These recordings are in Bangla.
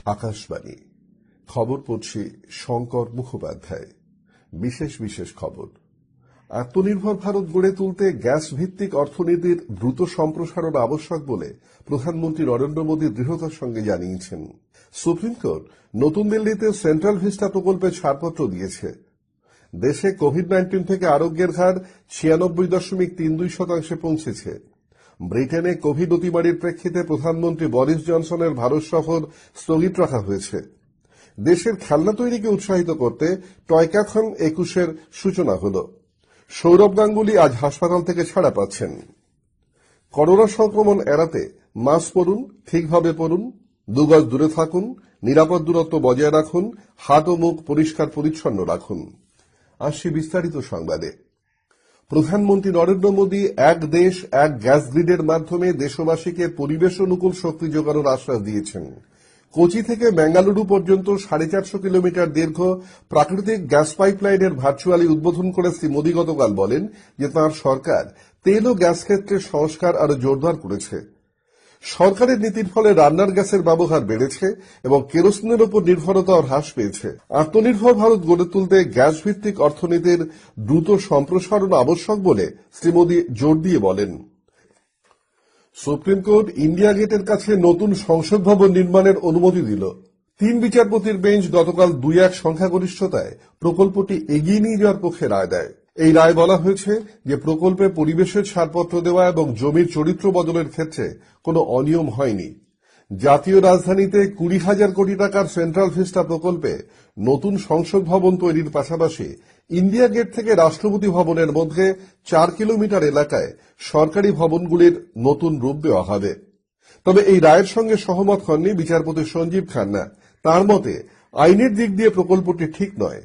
আকাশবাণী খবর পড়ছি শঙ্কর মুখোপাধ্যায়। বিশেষ খবর। আত্মনির্ভর ভারত গড়ে তুলতে গ্যাস ভিত্তিক অর্থনীতির দ্রুত সম্প্রসারণ আবশ্যক বলে প্রধানমন্ত্রী নরেন্দ্র মোদী দৃঢ়তার সঙ্গে জানিয়েছেন। সুপ্রিম কোর্ট নতুন দিল্লিতে সেন্ট্রাল ভিস্টা প্রকল্পে ছাড়পত্র দিয়েছে। দেশে কোভিড-19 থেকে আরোগ্যের হার 96.32% পৌঁছেছে। ব্রিটেনে কোভিড অতিমারির প্রেক্ষিতে প্রধানমন্ত্রী বরিস জনসনের ভারত সফর স্থগিত রাখা হয়েছে। দেশের খেলনা তৈরিকে উৎসাহিত করতে টয়ক্যাথন 21-এর সূচনা হল। সৌরভ গাঙ্গুলি আজ হাসপাতাল থেকে ছাড়া পাচ্ছেন। করোনা সংক্রমণ এড়াতে মাস্ক পরুন, ঠিকভাবে পরুন, 2 গজ দূরে থাকুন, নিরাপদ দূরত্ব বজায় রাখুন, হাত ও মুখ পরিষ্কার পরিচ্ছন্ন রাখুন। আসছি বিস্তারিত সংবাদে। প্রধানমন্ত্রী নরেন্দ্র মোদী এক দেশ এক গ্যাস গ্রিডের মাধ্যমে দেশবাসীকে পরিবেশ অনুকূল শক্তি যোগানোর আশ্বাস দিয়েছেন। কোচি থেকে বেঙ্গালুরু পর্যন্ত 450 কিলোমিটার দীর্ঘ প্রাকৃতিক গ্যাস পাইপলাইনের ভার্চুয়ালি উদ্বোধন করে শ্রী মোদী গতকাল বলেন যে তাঁর সরকার তেল ও গ্যাস ক্ষেত্রে সংস্কার আরো জোরদার করেছে। সরকারের নীতির ফলে রান্নার গ্যাসের ব্যবহার বেড়েছে এবং কেরোসিনের উপর নির্ভরতাও হ্রাস পেয়েছে। আত্মনির্ভর ভারত গড়ে তুলতে গ্যাস ভিত্তিক অর্থনীতির দ্রুত সম্প্রসারণ আবশ্যক বলে শ্রী মোদী জোর দিয়ে বলেন। সুপ্রিম কোর্ট ইন্ডিয়া গেটের কাছে নতুন সংসদ ভবন নির্মাণের অনুমতি দিল। 3 বিচারপতির বেঞ্চ গতকাল 2-1 সংখ্যাগরিষ্ঠতায় প্রকল্পটি এগিয়ে নিয়ে যাওয়ার পক্ষে রায় দেয়। এই রায় বলা হয়েছে যে প্রকল্পে পরিবেশের ছাড়পত্র দেওয়া এবং জমির চরিত্র বদলের ক্ষেত্রে কোনো অনিয়ম হয়নি। জাতীয় রাজধানীতে 20,000 কোটি টাকার সেন্ট্রাল ভিস্টা প্রকল্পে নতুন সংসদ ভবন তৈরির পাশাপাশি ইন্ডিয়া গেট থেকে রাষ্ট্রপতি ভবনের মধ্যে 4 কিলোমিটার এলাকায় সরকারি ভবনগুলির নতুন রূপ দেওয়া হবে। তবে এই রায়ের সঙ্গে সহমত হননি বিচারপতি সঞ্জীব খান্না। তার মতে আইনের দিক দিয়ে প্রকল্পটি ঠিক নয়।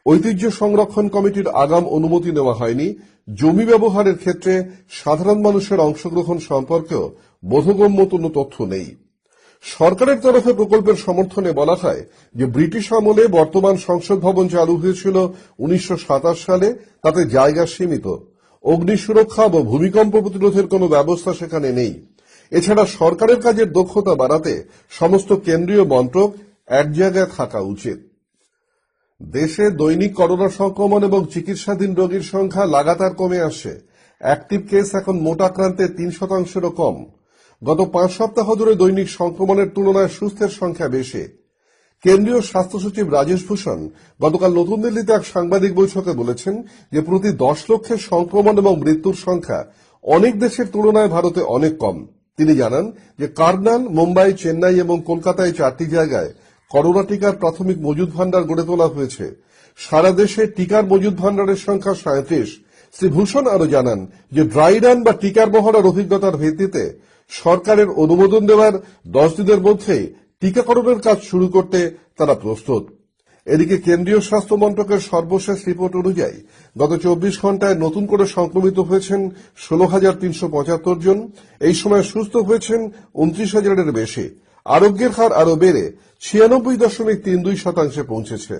ঐতিহ্য সংরক্ষণ কমিটির আগাম অনুমতি নেওয়া হয়নি। জমি ব্যবহারের ক্ষেত্রে সাধারণ মানুষের অংশগ্রহণ সম্পর্কেও বোধগম্য কোনো তথ্য নেই। সরকারের তরফে প্রকল্পের সমর্থনে বলা হয় যে ব্রিটিশ আমলে বর্তমান সংসদ ভবন চালু হয়েছিল 1927 সালে। তাতে জায়গা সীমিত। অগ্নি সুরক্ষা বা ভূমিকম্প প্রতিরোধের কোনো ব্যবস্থা সেখানে নেই। এছাড়া সরকারের কাজের দক্ষতা বাড়াতে সমস্ত কেন্দ্রীয় মন্ত্রক এক জায়গায় থাকা উচিত। দেশে দৈনিক করোনা সংক্রমণ এবং চিকিৎসাধীন রোগীর সংখ্যা লাগাতার কমে আসছে। অ্যাক্টিভ কেস এখন মোট আক্রান্তের 3%-এরও কম। গত 5 সপ্তাহ ধরে দৈনিক সংক্রমণের তুলনায় সুস্থের সংখ্যা বেশি। কেন্দ্রীয় স্বাস্থ্য সচিব রাজেশ ভূষণ গতকাল নতুন দিল্লিতে এক সাংবাদিক বৈঠকে বলেছেন যে প্রতি 10 লক্ষের সংক্রমণ এবং মৃত্যুর সংখ্যা অনেক দেশের তুলনায় ভারতে অনেক কম। তিনি জানান যে কার্নাল, মুম্বাই, চেন্নাই এবং কলকাতায় 4টি জায়গায় করোনা টিকার প্রাথমিক মজুদ ভান্ডার গড়ে তোলা হয়েছে। সারা দেশে টিকার মজুদ ভান্ডারের সংখ্যা 37। শ্রী ভূষণ আরো জানান যে ড্রাই রান বা টিকার মহড়ার অভিজ্ঞতার ভিত্তিতে সরকারের অনুমোদন দেওয়ার 10 দিনের মধ্যেই টিকাকরণের কাজ শুরু করতে তারা প্রস্তুত। এদিকে কেন্দ্রীয় স্বাস্থ্য মন্ত্রকের সর্বশেষ রিপোর্ট অনুযায়ী গত 24 ঘন্টায় নতুন করে সংক্রমিত হয়েছেন 16,375 জন। এই সময় সুস্থ হয়েছেন 29,000-এর বেশি। আরোগ্যের হার আরো বেড়ে 96.32% পৌঁছেছে।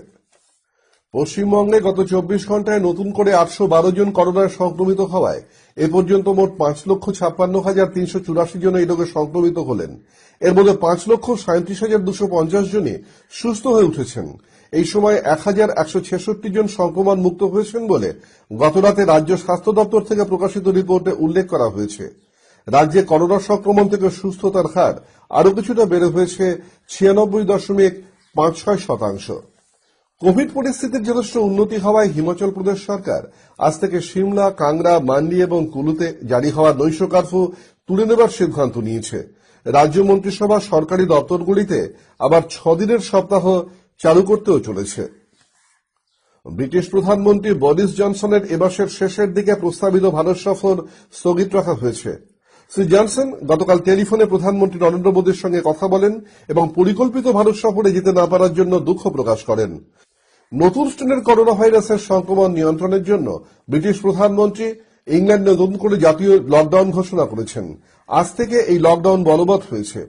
পশ্চিমবঙ্গে গত 24 ঘন্টায় নতুন করে 812 জন করোনায় সংক্রমিত হওয়ায় এ পর্যন্ত মোট 5,56,384 জন এই রোগে সংক্রমিত হলেন। এর মধ্যে 5,37,250 জনই সুস্থ হয়ে উঠেছেন। এই সময় 1,166 জন সংক্রমণ মুক্ত হয়েছেন বলে গতরাতে রাজ্য স্বাস্থ্য দপ্তর থেকে প্রকাশিত রিপোর্টে উল্লেখ করা হয়েছে। রাজ্যে করোনা সংক্রমণ থেকে সুস্থতার হার আরো কিছুটা বেড়ে হয়েছে 96.56%। কোভিড পরিস্থিতির যথেষ্ট উন্নতি হওয়ায় হিমাচল প্রদেশ সরকার আজ থেকে সিমলা, কাংড়া, মান্ডি এবং কুলুতে জারি হওয়া নৈশ কার্ফু তুলে নেবার সিদ্ধান্ত নিয়েছে। রাজ্য মন্ত্রিসভা সরকারি দপ্তরগুলিতে আবার 6 দিনের সপ্তাহ চালু করতেও চলেছে। ব্রিটিশ প্রধানমন্ত্রী বরিস জনসনের এ মাসের শেষের দিকে প্রস্তাবিত ভারত সফর স্থগিত রাখা হয়েছে। শ্রী জনসন গতকাল টেলিফোনে প্রধানমন্ত্রী নরেন্দ্র মোদীর সঙ্গে কথা বলেন এবং পরিকল্পিত ভারত সফরে যেতে না পারার জন্য দুঃখ প্রকাশ করেন। নতুন স্ট্রেনের করোনা ভাইরাসের সংক্রমণ নিয়ন্ত্রণের জন্য ব্রিটিশ প্রধানমন্ত্রী ইংল্যান্ডে নতুন করে জাতীয় লকডাউন ঘোষণা করেছেন। আজ থেকে এই লকডাউন বলবৎ হয়েছে।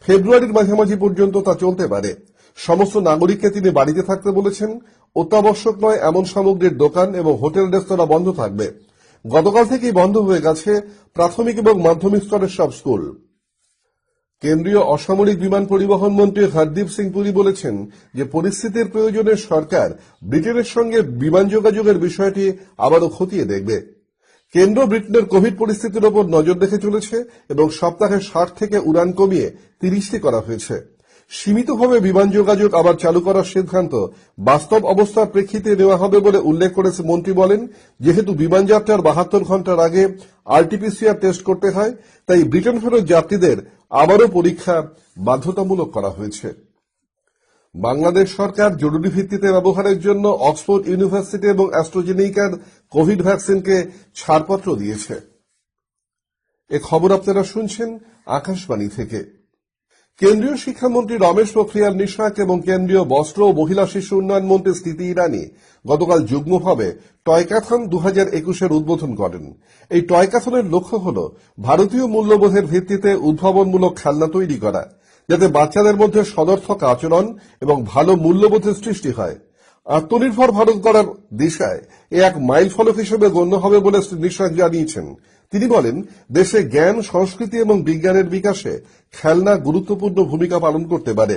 ফেব্রুয়ারির মাঝামাঝি পর্যন্ত তা চলতে পারে। সমস্ত নাগরিককে তিনি বাড়িতে থাকতে বলেছেন। অত্যাবশ্যক নয় এমন সামগ্রীর দোকান এবং হোটেল রেস্তোরাঁ বন্ধ থাকবে। গতকাল থেকেই বন্ধ হয়ে গেছে প্রাথমিক এবং মাধ্যমিক স্তরের সব স্কুল। কেন্দ্রীয় অসামরিক বিমান পরিবহন মন্ত্রী হরদীপ সিং পুরী বলেছেন যে পরিস্থিতির প্রয়োজনে সরকার ব্রিটেনের সঙ্গে বিমান যোগাযোগের বিষয়টি আবারও খতিয়ে দেখবে। কেন্দ্র ব্রিটেনের কোভিড পরিস্থিতির ওপর নজর রেখে চলেছে এবং সপ্তাহে 60 থেকে উড়ান কমিয়ে 30টি করা হয়েছে। সীমিতভাবে বিমান যোগাযোগ আবার চালু করার সিদ্ধান্ত বাস্তব অবস্থার প্রেক্ষিতে নেওয়া হবে বলে উল্লেখ করেছে। মন্ত্রী বলেন, যেহেতু বিমান যাত্রার 72 ঘন্টার আগে আরটিপিসিআর টেস্ট করতে হয়, তাই ব্রিটেন ফেরত যাত্রীদের আবারও পরীক্ষা বাধ্যতামূলক করা হয়েছে। বাংলাদেশ সরকার জরুরি ভিত্তিতে ব্যবহারের জন্য অক্সফোর্ড ইউনিভার্সিটি এবং অ্যাস্ট্রাজেনেকার কোভিড ভ্যাকসিনকে ছাড়পত্র দিয়েছে। এ খবর আপনারা শুনছেন আকাশবাণী থেকে। কেন্দ্রীয় শিক্ষামন্ত্রী রমেশ পোখরিয়াল নিশাঙ্ক এবং কেন্দ্রীয় বস্ত্র ও মহিলা শিশু উন্নয়ন মন্ত্রী স্মৃতি ইরানি গতকাল যুগ্মভাবে টয়কাথন 2021-এর উদ্বোধন করেন। এই টয়কাথনের লক্ষ্য হল ভারতীয় মূল্যবোধের ভিত্তিতে উদ্ভাবনমূলক খেলনা তৈরি করা, যাতে বাচ্চাদের মধ্যে সদর্থক আচরণ এবং ভালো মূল্যবোধের সৃষ্টি হয়। আত্মনির্ভর ভারত গড়ার দিশায় এ এক মাইল ফলক হিসেবে গণ্য হবে বলে শ্রী নিশাঙ্ক জানিয়েছেন। তিনি বলেন, দেশে জ্ঞান, সংস্কৃতি এবং বিজ্ঞানের বিকাশে খেলনা গুরুত্বপূর্ণ ভূমিকা পালন করতে পারে।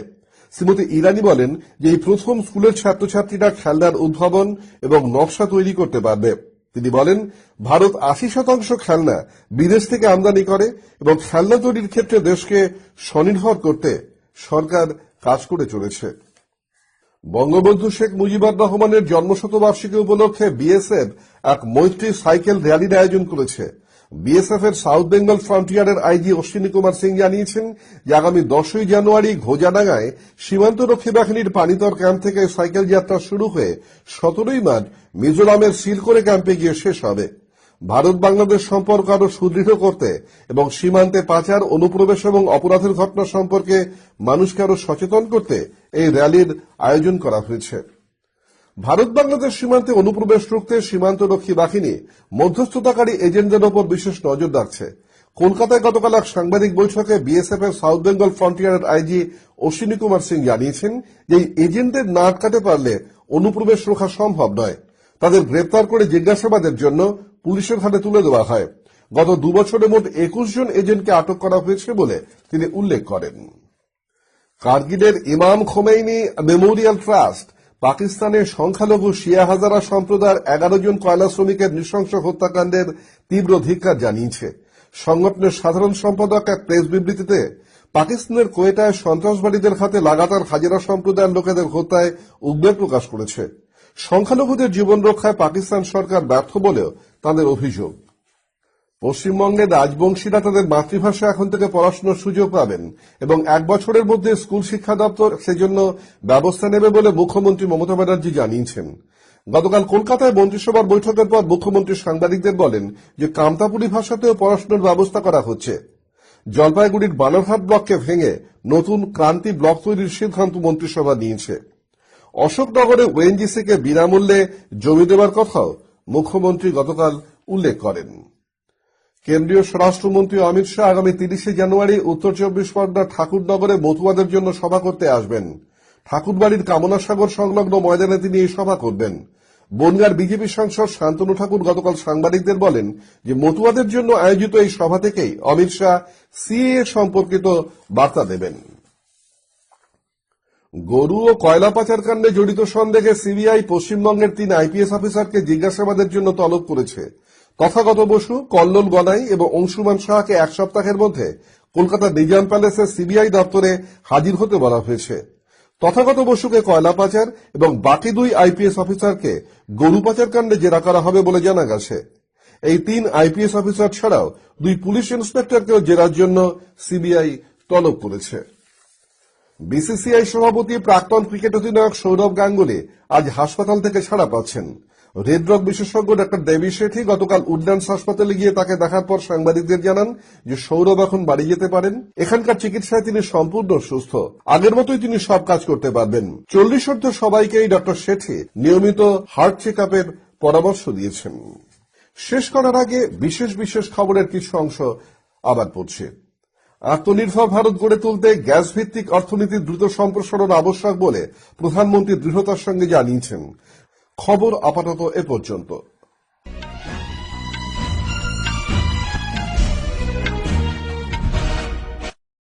শ্রীমতী ইরানি বলেন যে এই প্রথম স্কুলের ছাত্রছাত্রীরা খেলনার উদ্ভাবন এবং নকশা তৈরি করতে পারবে। তিনি বলেন, ভারত 80% খেলনা বিদেশ থেকে আমদানি করে এবং খেলনা তৈরির ক্ষেত্রে দেশকে স্বনির্ভর করতে সরকার কাজ করে চলেছে। বঙ্গবন্ধু শেখ মুজিবুর রহমানের জন্মশতবার্ষিকী উপলক্ষে বিএসএফ এক মৈত্রী সাইকেল র্যালির আয়োজন করেছে। বিএসএফ এর সাউথ বেঙ্গল ফ্রন্টিয়ারের আইজি অশ্বিনী কুমার সিং জানিয়েছেন যে আগামী 10ই জানুয়ারি ঘোজাডাঙ্গায় সীমান্তরক্ষী বাহিনীর পানিতর ক্যাম্প থেকে সাইকেল যাত্রা শুরু হয়ে 17ই মার্চ মিজোরামের সিলকোরে ক্যাম্পে গিয়ে শেষ হবে। ভারত বাংলাদেশ সম্পর্ক আরো সুদৃঢ় করতে এবং সীমান্তে পাচার, অনুপ্রবেশ এবং অপরাধের ঘটনা সম্পর্কে মানুষকে আরো সচেতন করতে এই র্যালির আয়োজন করা হয়েছে। ভারত বাংলাদেশ সীমান্তে অনুপ্রবেশ রুখতে সীমান্তরক্ষী বাহিনী মধ্যস্থতাকারী এজেন্টদের ওপর বিশেষ নজর রাখছে। কলকাতায় গতকাল এক সাংবাদিক বৈঠকে বিএসএফ এর সাউথ বেঙ্গল ফ্রন্টিয়ারের আইজি অশ্বিনী কুমার সিং জানিয়েছেন যে এই এজেন্টদের না আটকাতে পারলে অনুপ্রবেশ রোখা সম্ভব নয়। তাদের গ্রেপ্তার করে জিজ্ঞাসাবাদের জন্য পুলিশের হাতে তুলে দেওয়া হয়। গত 2 বছরে মোট 21 জন এজেন্টকে আটক করা হয়েছে বলে তিনি উল্লেখ করেন। কারগিলের ইমাম খোমেইনি মেমোরিয়াল ট্রাস্ট পাকিস্তানের সংখ্যালঘু শিয়া হাজারা সম্প্রদায়ের 11 জন কয়লা শ্রমিকের নৃশংস হত্যাকাণ্ডের তীব্র ধিক্কার জানিয়েছে। সংগঠনের সাধারণ সম্পাদক এক প্রেস বিবৃতিতে পাকিস্তানের কোয়েটায় সন্ত্রাসবাদীদের হাতে লাগাতার হাজারা সম্প্রদায়ের লোকেদের হত্যায় উদ্বেগ প্রকাশ করেছে। সংখ্যালঘুদের জীবন রক্ষায় পাকিস্তান সরকার ব্যর্থ বলেও তাদের অভিযোগ। পশ্চিমবঙ্গের রাজবংশীরা তাদের মাতৃভাষা এখন থেকে পড়াশোনার সুযোগ পাবেন এবং 1 বছরের মধ্যে স্কুল শিক্ষা দপ্তর সেজন্য ব্যবস্থা নেবে বলে মুখ্যমন্ত্রী মমতা ব্যানার্জি জানিয়েছেন। গতকাল কলকাতায় মন্ত্রিসভার বৈঠকের পর মুখ্যমন্ত্রী সাংবাদিকদের বলেন যে কামতাপুরী ভাষাতেও পড়াশোনার ব্যবস্থা করা হচ্ছে। জলপাইগুড়ির বানারহাট ব্লককে ভেঙে নতুন ক্রান্তি ব্লক তৈরির সিদ্ধান্ত মন্ত্রিসভা নিয়েছে। অশোকনগরে ওএনজিসিকে বিনামূল্যে জমি দেওয়ার কথাও মুখ্যমন্ত্রী গতকাল উল্লেখ করেন। কেন্দ্রীয় স্বরাষ্ট্রমন্ত্রী অমিত শাহ আগামী 30শে জানুয়ারি উত্তর 24 পরগনার ঠাকুরনগরে মতুয়াদের জন্য সভা করতে আসবেন। ঠাকুরবাড়ির কামনা সাগর সংলগ্ন ময়দানে তিনি এই সভা করবেন। বনগাঁর বিজেপি সাংসদ শান্তনু ঠাকুর গতকাল সাংবাদিকদের বলেন যে মতুয়াদের জন্য আয়োজিত এই সভা থেকেই অমিত শাহ সিএএ সম্পর্কিত বার্তা দেবেন। গরু ও কয়লা পাচার কাণ্ডে জড়িত সন্দেহে সিবিআই পশ্চিমবঙ্গের 3 আইপিএস অফিসারকে জিজ্ঞাসাবাদের জন্য তলব করেছে। তথাগত বসু, কল্লোল গনাই এবং অংশুমান সাহাকে 1 সপ্তাহের মধ্যে কলকাতার নিজাম প্যালেসের সিবিআই দপ্তরে হাজির হতে বলা হয়েছে। তথাগত বসুকে কয়লা পাচার এবং বাকি 2 আইপিএস অফিসারকে গরু পাচার কাণ্ডে জেরা করা হবে বলে জানা গেছে। এই 3 আইপিএস অফিসার ছাড়াও 2 পুলিশ ইন্সপেক্টরকেও জেরার জন্য সিবিআই তলব করেছে। বিসিসিআই সভাপতি প্রাক্তন ক্রিকেট অধিনায়ক সৌরভ গাঙ্গুলি আজ হাসপাতাল থেকে ছাড়া পাচ্ছেন। হৃদরোগ বিশেষজ্ঞ ডক্টর দেবী শেঠি গতকাল উডল্যান্ডস হাসপাতালে গিয়ে তাকে দেখার পর সাংবাদিকদের জানান যে সৌরভ এখন বাড়ি যেতে পারেন। এখানকার চিকিৎসায় তিনি সম্পূর্ণ সুস্থ, আগের মতোই তিনি সব কাজ করতে পারবেন। 40 সবাইকেই ডক্টর শেঠি নিয়মিত হার্ট চেক আপের পরামর্শ দিয়েছেন। শেষ করার আগে বিশেষ খবরের কিছু অংশ আবার পড়ছে। আত্মনির্ভর ভারত গড়ে তুলতে গ্যাস ভিত্তিক অর্থনীতির দ্রুত সম্প্রসারণ আবশ্যক বলে প্রধানমন্ত্রী দৃঢ়তার সঙ্গে জানিয়েছেন। খবর আপাতত এ পর্যন্ত।